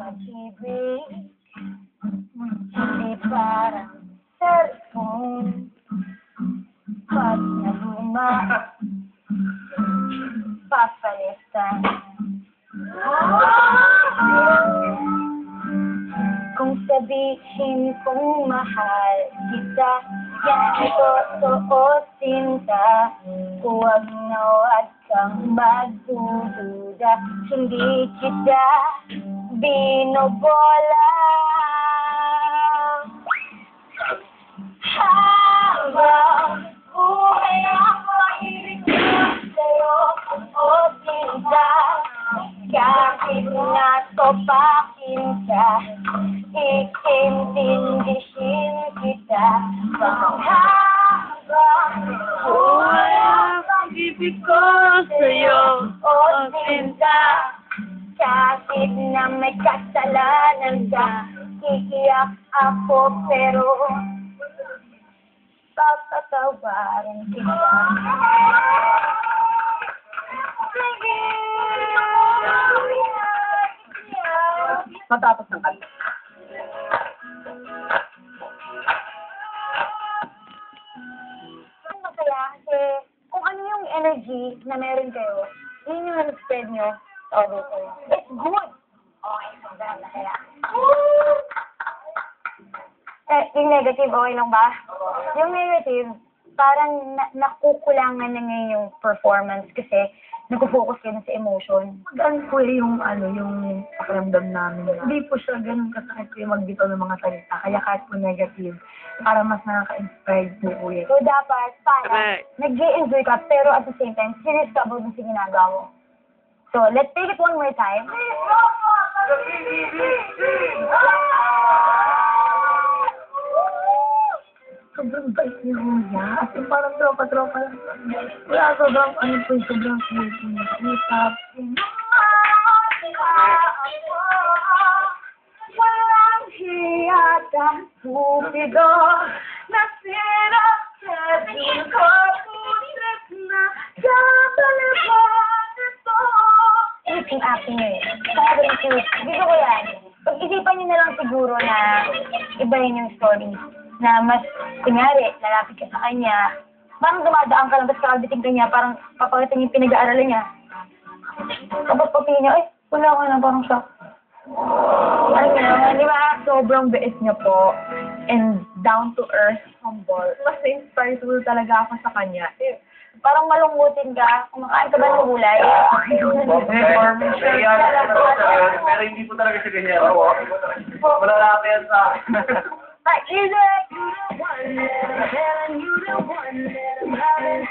pag-ibig, hindi parang cellphone. Pag naluma, papalitan. Kung sabihin kong mahal kita, yan ito suotin ka. Huwag na huwag kang magdududa, hindi kita binobola. Habang buhay ako, ibig ko sa'yo suotin ka. Kahit na topakin ka, iintindihin kita. Habang buhay ako, Ibig ko sa'yo, suotin ka. Kahit na may kasalanan ka, iiyak ako pero papatawarin kita. matapos ng kanta. Ang masaya kasi kung ano yung energy na meron kayo, yun yung spread nyo sa auditor. It's good! Okay, sobrang masaya. Yung negative, okay lang ba? Yung negative, parang nakukulangan na ngayon yung performance kasi nag-focus kayo sa emotion. Magaan po yung yung pakiramdam namin. Hindi po siya ganun kasakit po yung magbitaw ng mga salita. Kaya kahit po negative, para mas nakaka-inspired po yun. So dapat, para nag-enjoy ka, pero at the same time, serious ka about sa ginagawa mo. So, let's take it one more time. Sobrang bait niya, Kuya. As in, parang tropa-tropa lang. Kaya sobrang, sobrang sweet niya. Sweet happy. Walang hiyatang pupido, nasira sa ko, pusit na kabalibot ito. Acting eh. Sobrang cute. Dito ko yan. Pag-isipan niyo na lang siguro na ibahin yung story. Na mas, kunyari, lalapit ka sa kanya, parang dumadaan ka lang, tapos kakabiting ka niya, parang papakita niya yung pinag-aaralan niya. Tapos papili niya, ay, wala ka na, parang shock. Ano yun, di ba? Sobrang bait niya po. And down to earth, humble. Mas inspired talaga ako sa kanya. Parang malunggutin ka, kumakain ka ba ng gulay? Pero hindi po talaga siya ganyan. Wala lang yan sa akin. Like, is it? You the one that I'm having, you the one that I'm having.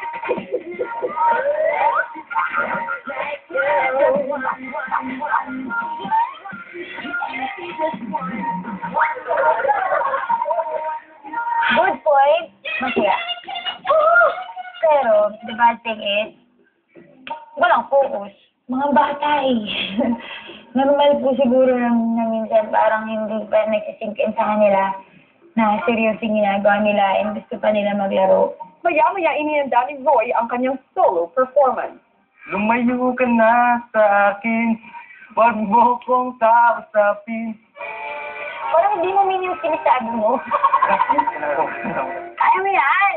Like, you're the one. Good point. Masaya. Pero, the bad thing is, walang focus. Mga bata eh. Normal po siguro na minsan parang hindi pa nagsisink in sa kanila na seryoso yung ginagawa nila and gusto pa nila maglaro. Maya-maya inihanda ni Roy ang kanyang solo performance. Lumayo ka na sa akin, wag mo kong kausapin. Parang hindi mo yung sinasabi mo. Kaya mo yan!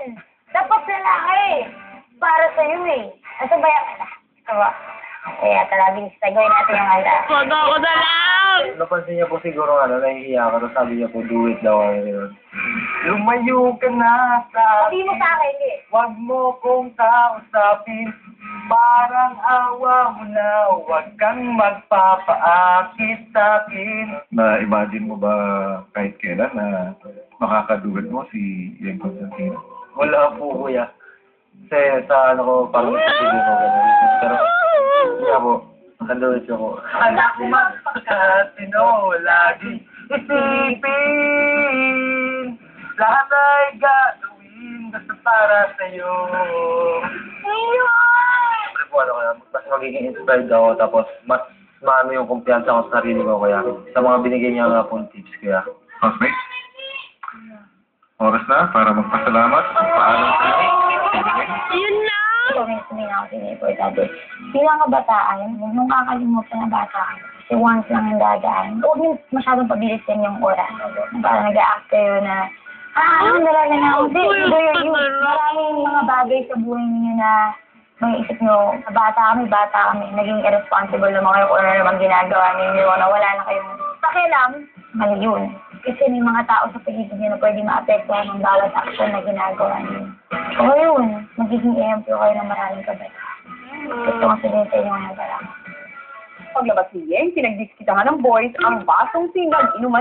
Dapat lalaki! Para sa'yo eh. Asa ba yan? Ito ba? Kaya tara, bilis na gawin natin yung kanta. Kodo ko na lang! Napansin niya po siguro nahihiya ka, tapos sabi niya po, do it daw. Lumayo ka na sa Sabi mo sa akin eh. wag mo kong kausapin. Parang awa mo na, wag kang magpapaakit sa akin. Na-imagine mo ba kahit kailan na makakadugan mo si Ian Constantino? Wala po, kuya. Kasi sa ko, parang isipin ko gano'n. Pero, kaya po, nandun siya ko. Anak magpakasino, lagi isipin. Lahat ay gagawin basta para sa'yo. Siyempre po, mas magiging inspired ako, tapos mas maano yung kumpiyansa ko sa sarili ko, kaya sa mga binigay niya nga pong tips, kaya. Housemate? Oras na para magpasalamat. Paalam sa Yun lang! So, may sabihin ako sa importante. Bilang kabataan, huwag mong kakalimutan na bata ka. Kasi once lang yung dadaan. Huwag nyo masyadong pabilisin yung oras. Parang nag-a-act kayo na, nalala na ako. Hindi, maraming mga bagay sa buhay niyo na may isip nyo, bata kami, naging irresponsible naman kayo kung ano naman ginagawa ninyo, na wala na kayong pakialam, mali yun. Kasi may mga tao sa paligid nyo na pwede maapektuhan ng bawat action na ginagawa ninyo. O yun, magiging ehemplo kayo ng maraming kabataan. Gusto kong sabihin sa inyo mga barang. Paglabas ni Yeng, pinagdiskitahan ng boys ang basong sinag inuman